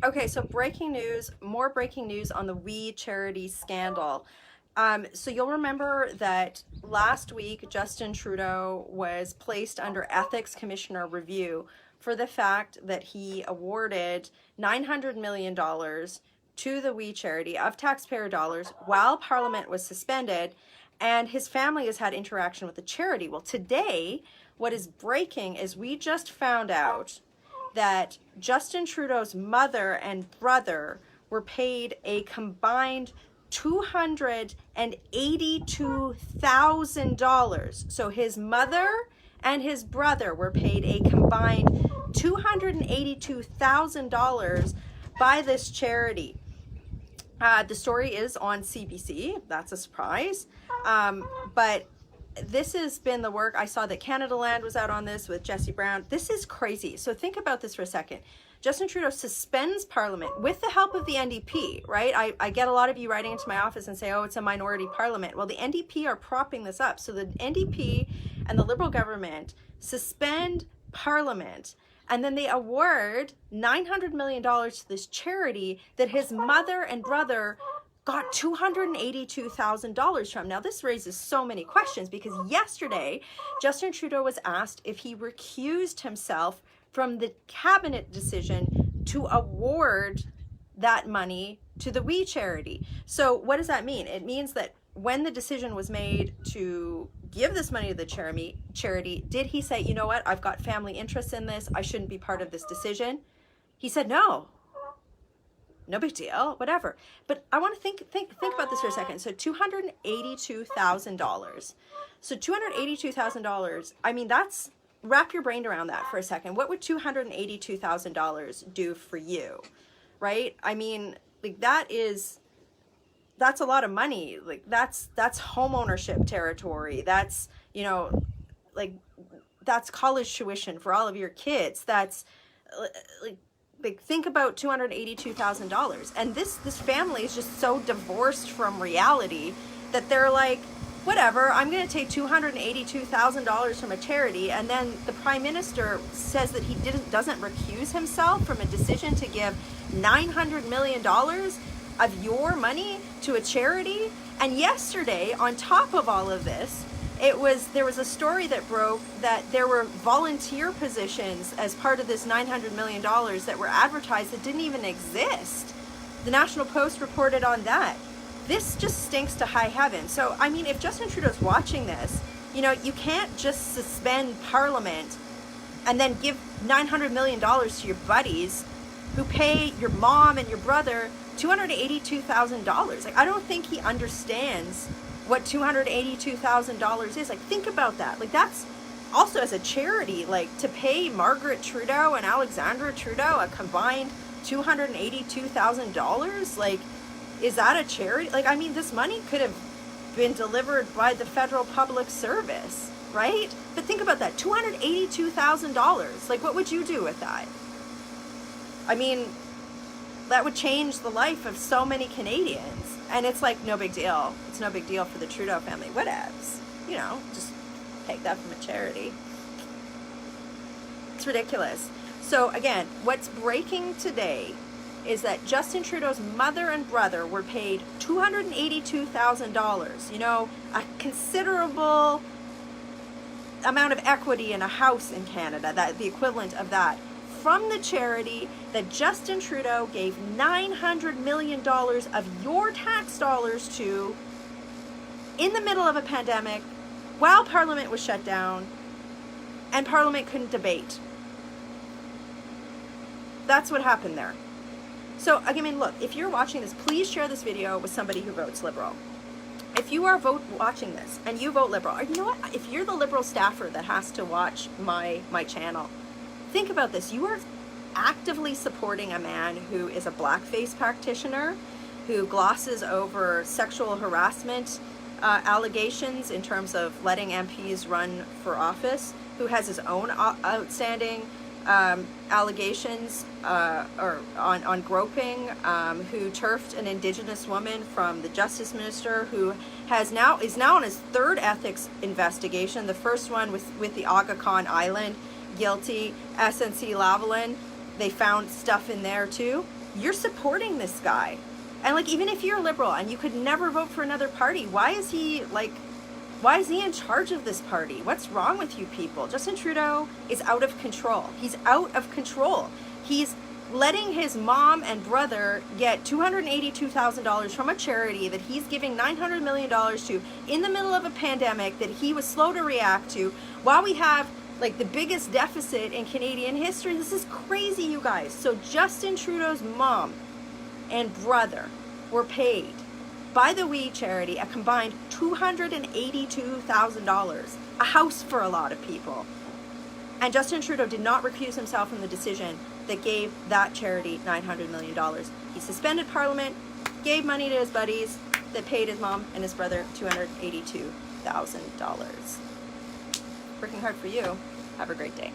Okay, so breaking news, more breaking news on the WE charity scandal. So you'll remember that last week Justin Trudeau was placed under Ethics Commissioner review for the fact that he awarded $900 million to the WE charity of taxpayer dollars while Parliament was suspended, and his family has had interaction with the charity. Well, today, what is breaking is we just found out that Justin Trudeau's mother and brother were paid a combined $282,000. So his mother and his brother were paid a combined $282,000 by this charity. The story is on CBC. That's a surprise. But this has been the work. I saw that Canada Land was out on this with Jesse Brown. This is crazy. So think about this for a second. Justin Trudeau suspends Parliament with the help of the NDP, right? I get a lot of you writing into my office and say, oh, it's a minority Parliament. Well, the NDP are propping this up. So the NDP and the Liberal government suspend Parliament, and then they award $900 million to this charity that his mother and brother got $282,000 from. Now, this raises so many questions because yesterday, Justin Trudeau was asked if he recused himself from the cabinet decision to award that money to the WE charity. So what does that mean? It means that when the decision was made to give this money to the charity, did he say, you know what, I've got family interests in this, I shouldn't be part of this decision? He said, no big deal, whatever. But I want to think about this for a second. So $282,000. So $282,000, I mean, that's, wrap your brain around that for a second. What would $282,000 do for you, right? I mean, like that's a lot of money. Like that's home ownership territory. That's, you know, like that's college tuition for all of your kids. That's like think about $282,000. And this family is just so divorced from reality that they're like, whatever, I'm going to take $282,000 from a charity. And then the Prime Minister says that he doesn't recuse himself from a decision to give $900 million of your money to a charity. And yesterday, on top of all of this, there was a story that broke that there were volunteer positions as part of this $900 million that were advertised that didn't even exist. The National Post reported on that. This just stinks to high heaven. So, I mean, if Justin Trudeau's watching this, you know, you can't just suspend Parliament and then give $900 million to your buddies who pay your mom and your brother $282,000. Like, I don't think he understands what $282,000 is. Like, think about that. Like, that's also as a charity, like to pay Margaret Trudeau and Alexandra Trudeau a combined $282,000. Like, is that a charity? Like, I mean, this money could have been delivered by the federal public service, right? But think about that, $282,000. Like, what would you do with that? I mean, that would change the life of so many Canadians. And it's like, no big deal. It's no big deal for the Trudeau family. Whatevs. You know, just take that from a charity. It's ridiculous. So again, what's breaking today is that Justin Trudeau's mother and brother were paid $282,000. You know, a considerable amount of equity in a house in Canada, that the equivalent of that, from the charity that Justin Trudeau gave $900 million of your tax dollars to in the middle of a pandemic while Parliament was shut down and Parliament couldn't debate. That's what happened there. So, I mean, look, if you're watching this, please share this video with somebody who votes Liberal. If you are watching this and you vote Liberal, or you know what, if you're the Liberal staffer that has to watch my channel, think about this. You are actively supporting a man who is a blackface practitioner, who glosses over sexual harassment allegations in terms of letting MPs run for office, who has his own outstanding allegations on groping, who turfed an Indigenous woman from the Justice Minister, who is now on his third ethics investigation. The first one was with the Aga Khan Island guilty SNC Lavalin. They found stuff in there too. you're supporting this guy. And like, even if you're liberal and you could never vote for another party, why is he in charge of this party? What's wrong with you people? Justin Trudeau is out of control. He's out of control. He's letting his mom and brother get $282,000 from a charity that he's giving $900 million to in the middle of a pandemic that he was slow to react to, while we have like the biggest deficit in Canadian history. This is crazy, you guys. So Justin Trudeau's mom and brother were paid by the WE charity a combined $282,000, a house for a lot of people. And Justin Trudeau did not recuse himself from the decision that gave that charity $900 million. He suspended Parliament, gave money to his buddies that paid his mom and his brother $282,000. Working hard for you. Have a great day.